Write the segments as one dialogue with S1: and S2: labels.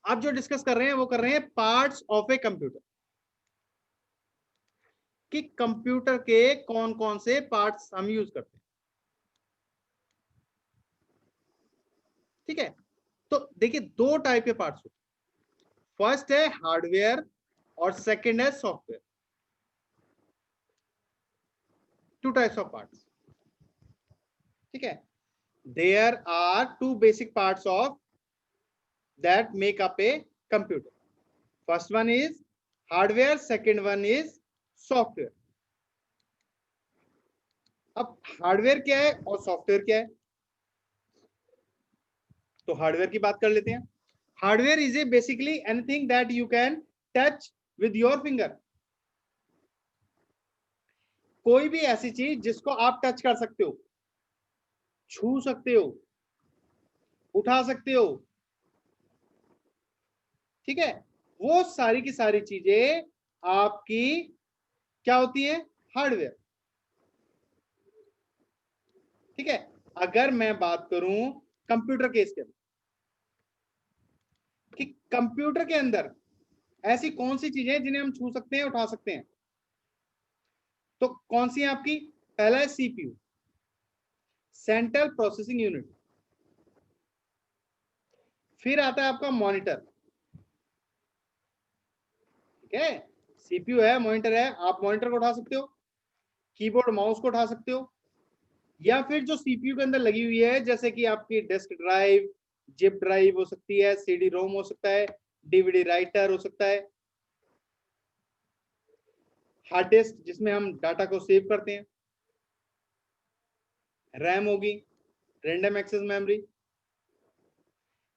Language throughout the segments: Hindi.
S1: आप जो डिस्कस कर रहे हैं वो कर रहे हैं पार्ट्स ऑफ ए कंप्यूटर, कि कंप्यूटर के कौन कौन से पार्ट्स हम यूज करते हैं। ठीक है, तो देखिए दो टाइप के पार्ट्स होते हैं, फर्स्ट है हार्डवेयर और सेकंड है software. Two types of parts. ठीक है, there are two basic parts of that make up a computer. First one is hardware, second one is software. अब हार्डवेयर क्या है और सॉफ्टवेयर क्या है, तो हार्डवेयर की बात कर लेते हैं। Hardware is a basically anything that you can touch with your finger. कोई भी ऐसी चीज जिसको आप टच कर सकते हो, छू सकते हो, उठा सकते हो। ठीक है, वो सारी की सारी चीजें आपकी क्या होती है, हार्डवेयर। ठीक है, अगर मैं बात करूं कंप्यूटर के इसके कि कंप्यूटर के अंदर ऐसी कौन सी चीजें जिन्हें हम छू सकते हैं, उठा सकते हैं, तो कौन सी है आपकी, पहला है सीपीयू, सेंट्रल प्रोसेसिंग यूनिट। फिर आता है आपका मॉनिटर। ठीक है, सीपीयू है, मॉनिटर है, आप मॉनिटर को उठा सकते हो, कीबोर्ड माउस को उठा सकते हो, या फिर जो सीपीयू के अंदर लगी हुई है जैसे कि आपकी डिस्क ड्राइव, जिप ड्राइव हो सकती है, सीडी रोम हो सकता है, डीवीडी राइटर हो सकता है, हार्ड डिस्क जिसमें हम डाटा को सेव करते हैं, रैम होगी, रैंडम एक्सेस मेमोरी,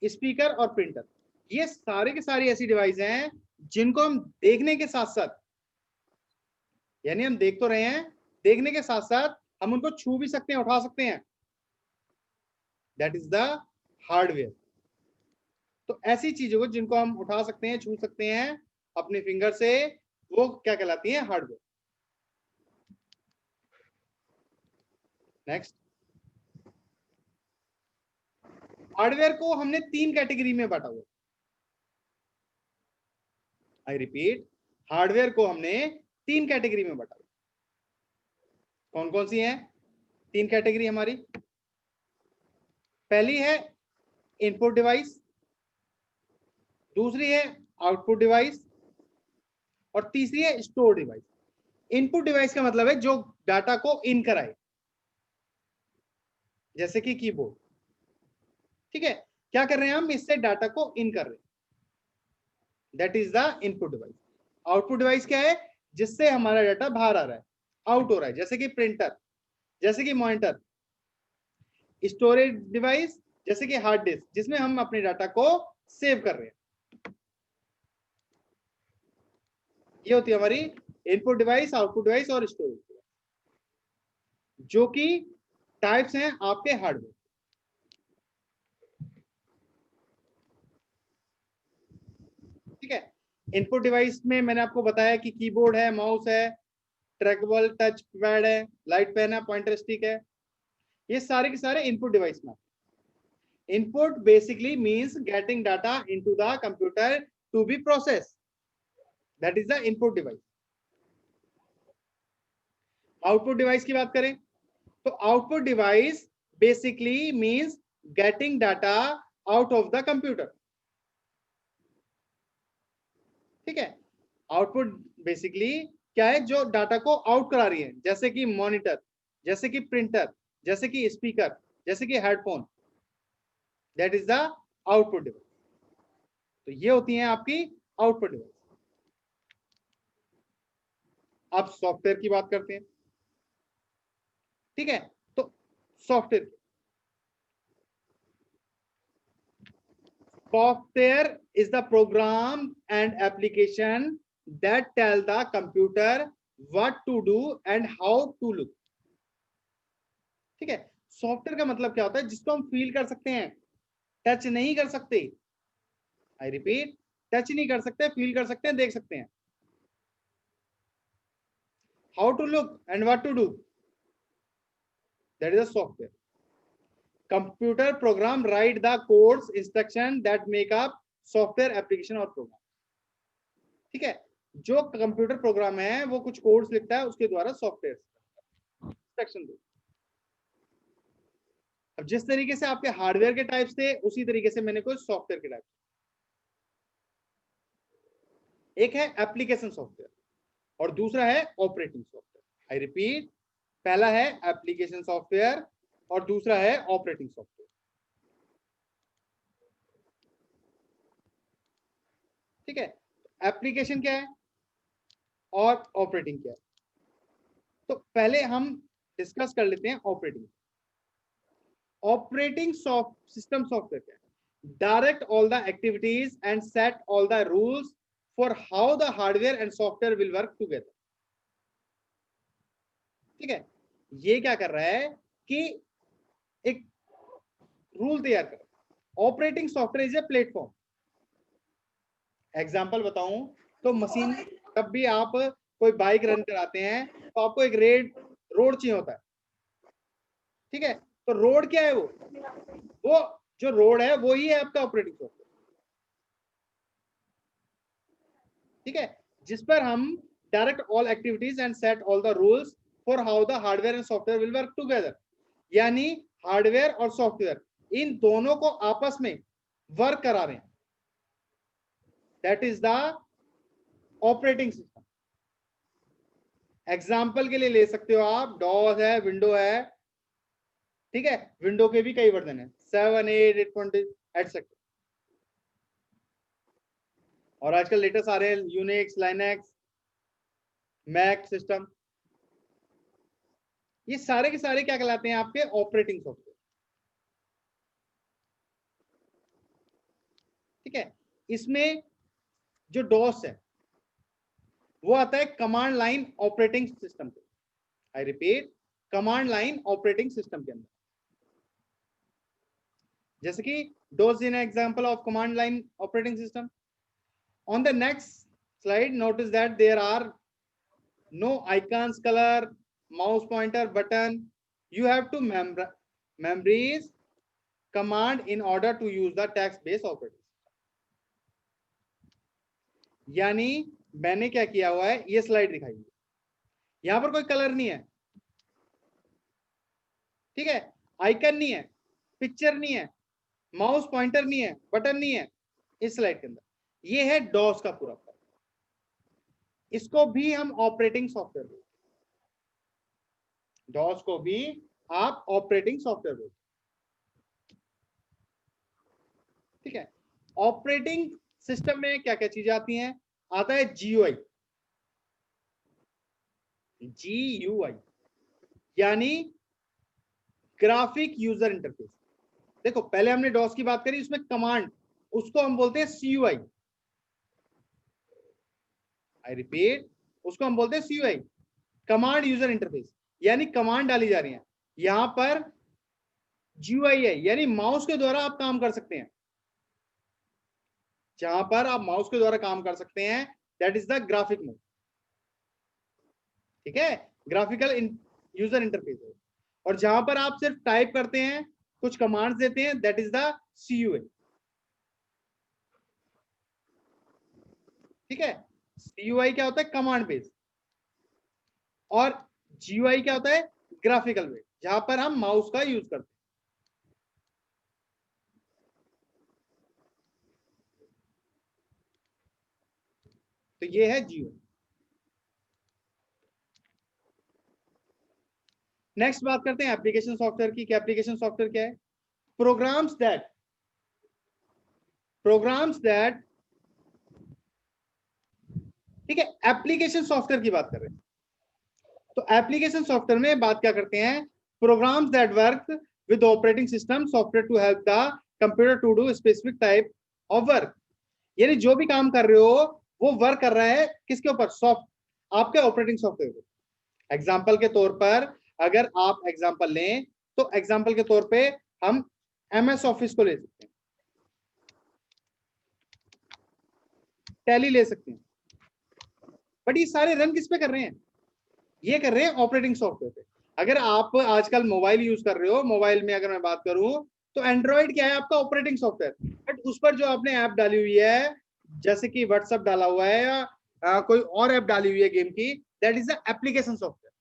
S1: स्पीकर और प्रिंटर। ये सारे के सारी ऐसी डिवाइस हैं जिनको हम देखने के साथ साथ, यानी हम देख तो रहे हैं, देखने के साथ साथ हम उनको छू भी सकते हैं, उठा सकते हैं। That is the hardware. तो ऐसी चीजों को जिनको हम उठा सकते हैं, छू सकते हैं अपने फिंगर से, वो क्या कहलाती है, हार्डवेयर। नेक्स्ट, हार्डवेयर को हमने तीन कैटेगरी में बांटा हुआ। आई रिपीट, हार्डवेयर को हमने तीन कैटेगरी में बांटा हुआ। कौन कौन सी है तीन कैटेगरी हमारी? पहली है इनपुट डिवाइस, दूसरी है आउटपुट डिवाइस, और तीसरी है स्टोर डिवाइस। इनपुट डिवाइस का मतलब है जो डाटा को इन कराए, जैसे कि कीबोर्ड। ठीक है, क्या कर रहे हैं हम, इससे डाटा को इन कर रहे हैं, that is the input device. Output device क्या है, जिससे हमारा डाटा बाहर आ रहा है, आउट हो रहा है, जैसे कि प्रिंटर, जैसे कि मॉनिटर। स्टोरेज डिवाइस जैसे कि हार्ड डिस्क, जिसमें हम अपने डाटा को सेव कर रहे हैं। ये होती है हमारी इनपुट डिवाइस, आउटपुट डिवाइस और स्टोरेज डिवाइस, जो कि टाइप्स हैं आपके हार्डवेयर। ठीक है, इनपुट डिवाइस में मैंने आपको बताया कि कीबोर्ड है, माउस है, ट्रैकेबल टच पैड है, लाइट पेन है, पॉइंटर स्टिक है, ये सारे के सारे इनपुट डिवाइस में। Input basically means getting data into the computer to be process, that is the input device. Output device की बात करें तो output device basically means getting data out of the computer. ठीक है, आउटपुट बेसिकली क्या है, जो डाटा को आउट करा रही है, जैसे कि मॉनिटर, जैसे कि प्रिंटर, जैसे कि स्पीकर, जैसे कि headphone, that is the output device. तो ये होती हैं आपकी आउटपुट डिवाइस। अब सॉफ्टवेयर की बात करते हैं। ठीक है, तो software, software is the program and application that tell the computer what to do and how to look। ठीक है, सॉफ्टवेयर का मतलब क्या होता है, जिसको हम फील कर सकते हैं, टच नहीं कर सकते। आई रिपीट, टच नहीं कर सकते, फील कर सकते हैं, देख सकते हैं। How to look and what to do, that is a software. Computer program write the codes instruction that make up software, application और प्रोग्राम। ठीक है, जो कंप्यूटर प्रोग्राम है वो कुछ कोड्स लिखता है, उसके द्वारा सॉफ्टवेयर सेक्शन दो। अब जिस तरीके से आपके हार्डवेयर के टाइप्स थे, उसी तरीके से मैंने कुछ सॉफ्टवेयर के टाइप्स। एक है एप्लीकेशन सॉफ्टवेयर और दूसरा है ऑपरेटिंग सॉफ्टवेयर। आई रिपीट, पहला है एप्लीकेशन सॉफ्टवेयर और दूसरा है ऑपरेटिंग सॉफ्टवेयर। ठीक है, एप्लीकेशन क्या है और ऑपरेटिंग क्या है? तो पहले हम डिस्कस कर लेते हैं ऑपरेटिंग। ऑपरेटिंग सिस्टम सॉफ्टवेयर क्या है? Direct all the activities and set all the rules for how the hardware and software will work together. ठीक है, ये क्या कर रहा है कि एक रूल तैयार कर। Operating software is a platform. Example बताऊं तो मशीन, तब भी आप कोई बाइक रन कराते हैं तो आपको एक रोड चाहिए होता है। ठीक है, तो रोड क्या है? वो जो रोड है वो ही है आपका ऑपरेटिंग सॉफ्टवेयर। ठीक है, जिस पर हम direct all activities and set all the rules for how the hardware and software will work together. यानी हार्डवेयर और सॉफ्टवेयर इन दोनों को आपस में वर्क करा रहे हैं। That is the operating system. Example के लिए ले सकते हो आप, डॉस है, विंडो है। ठीक है, विंडो के भी कई वर्जन है, 7, 8, 820 एटसेट्रा। और आजकल लेटेस्ट आ रहे हैं यूनिक्स, लाइनेक्स, मैक सिस्टम। ये सारे के सारे क्या कहलाते हैं? आपके ऑपरेटिंग सॉफ्टवेयर। ठीक है, इसमें जो डॉस है वो आता है कमांड लाइन ऑपरेटिंग सिस्टम पे। I repeat, command line operating system के अंदर। जैसे कि DOS is an example of command line operating system. On the next slide, notice that there are no icons, color, mouse pointer, button. You have to memorize command in order to use the text-based operating system. यानी मैंने क्या किया हुआ है, ये स्लाइड दिखाई है, यहां पर कोई कलर नहीं है। ठीक है, आइकन नहीं है, पिक्चर नहीं है, माउस पॉइंटर नहीं है, बटन नहीं है इस स्लाइड के अंदर। ये है डॉस का पूरा। इसको भी हम ऑपरेटिंग सॉफ्टवेयर बोलते हैं। डॉस को भी आप ऑपरेटिंग सॉफ्टवेयर बोलते हैं। ठीक है, ऑपरेटिंग सिस्टम में क्या क्या चीजें आती हैं? आता है जीयूआई। जीयूआई यानी ग्राफिक यूजर इंटरफेस। देखो, पहले हमने डॉस की बात करी, उसमें कमांड, उसको हम बोलते हैं सीयूआई। आई रिपीट, उसको हम बोलते हैं सीयूआई, कमांड यूजर इंटरफेस। यानी कमांड डाली जा रही है, यहां पर जीयूआई है, यानी माउस के द्वारा आप काम कर सकते हैं। जहां पर आप माउस के द्वारा काम कर सकते हैं, that is the graphic mode. ठीक है, ग्राफिकल यूजर इंटरफेस है। और जहां पर आप सिर्फ टाइप करते हैं, कुछ कमांड्स देते हैं, दैट इज द सीयूआई। ठीक है, सीयूआई क्या होता है? Command based. और जीयूआई क्या होता है? ग्राफिकल बेस्ड, जहां पर हम माउस का यूज करते हैं। तो ये है जीयूआई। नेक्स्ट बात करते हैं एप्लीकेशन सॉफ्टवेयर की। क्या एप्लीकेशन सॉफ्टवेयर क्या है? प्रोग्राम्स दैट ठीक है, एप्लीकेशन सॉफ्टवेयर की बात कर रहे हैं। तो एप्लीकेशन सॉफ्टवेयर में बात क्या करते हैं? Programs that work with operating system software to help the computer to do specific type of work. यानी जो भी काम कर रहे हो वो वर्क कर रहा है किसके ऊपर? आपके ऑपरेटिंग सॉफ्टवेयर पे। एग्जाम्पल के तौर पर अगर आप एग्जाम्पल लें, तो एग्जाम्पल के तौर पे हम MS ऑफिस को ले सकते हैं, टैली ले सकते हैं। बट ये सारे रन किस पे कर रहे हैं? ये कर रहे हैं ऑपरेटिंग सॉफ्टवेयर पे। अगर आप आजकल मोबाइल यूज कर रहे हो, मोबाइल में अगर मैं बात करूं तो एंड्रॉइड क्या है? आपका ऑपरेटिंग सॉफ्टवेयर। बट उस पर जो आपने ऐप डाली हुई है, जैसे कि व्हाट्सएप डाला हुआ है या कोई और ऐप डाली हुई है गेम की, that is the application software.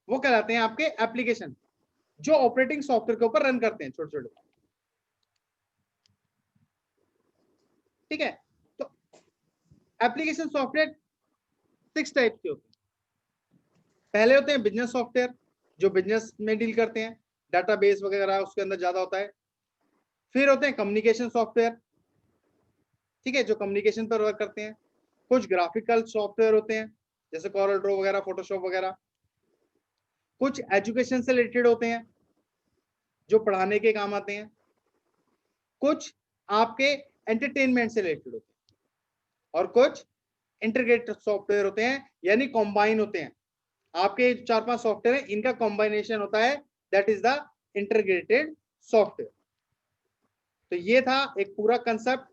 S1: वो कहलाते हैं आपके एप्लीकेशन, जो ऑपरेटिंग सॉफ्टवेयर के ऊपर रन करते हैं छोटे छोटे। ठीक है, तो एप्लीकेशन सॉफ्टवेयर 6 टाइप के होते हैं। पहले होते हैं बिजनेस सॉफ्टवेयर, जो बिजनेस में डील करते हैं, डाटाबेस वगैरह उसके अंदर ज्यादा होता है। फिर होते हैं कम्युनिकेशन सॉफ्टवेयर, ठीक है, जो कम्युनिकेशन पर वर्क करते हैं। कुछ ग्राफिकल सॉफ्टवेयर होते हैं, जैसे कॉरल ड्रॉ वगैरह, फोटोशॉप वगैरह। कुछ एजुकेशन से रिलेटेड होते हैं, जो पढ़ाने के काम आते हैं। कुछ आपके एंटरटेनमेंट से रिलेटेड होते हैं, और कुछ इंटीग्रेटेड सॉफ्टवेयर होते हैं, यानी कॉम्बाइन होते हैं। आपके 4-5 सॉफ्टवेयर है, इनका कॉम्बाइनेशन होता है, that is the integrated software. तो ये था एक पूरा कंसेप्ट